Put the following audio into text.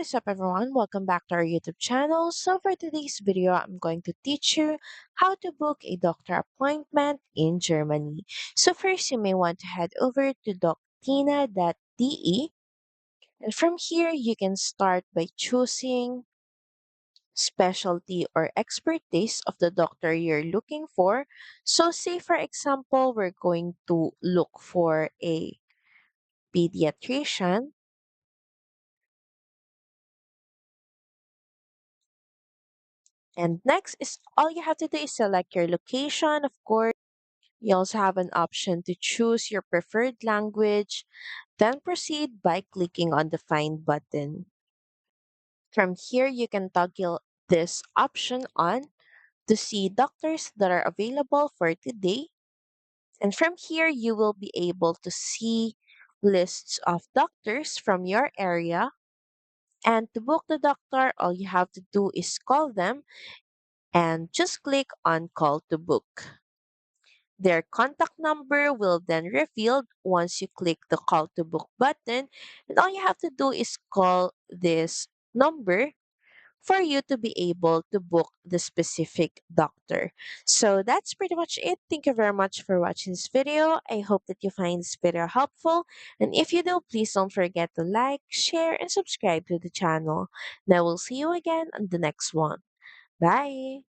is up everyone? Welcome back to our YouTube channel. So for today's video, I'm going to teach you how to book a doctor appointment in Germany. So first, you may want to head over to doctina.de, and from here you can start by choosing specialty or expertise of the doctor you're looking for. So say for example, we're going to look for a pediatrician. And next is all you have to do is select your location, of course. You also have an option to choose your preferred language, then proceed by clicking on the Find button. From here, you can toggle this option on to see doctors that are available for today. And from here, you will be able to see lists of doctors from your area. And to book the doctor, all you have to do is call them and just click on Call to Book. Their contact number will then revealed once you click the call to book button, and all you have to do is call this number for you to be able to book the specific doctor. So that's pretty much it. Thank you very much for watching this video. I hope that you find this video helpful. And if you do, please don't forget to like, share, and subscribe to the channel. Now we'll see you again on the next one. Bye!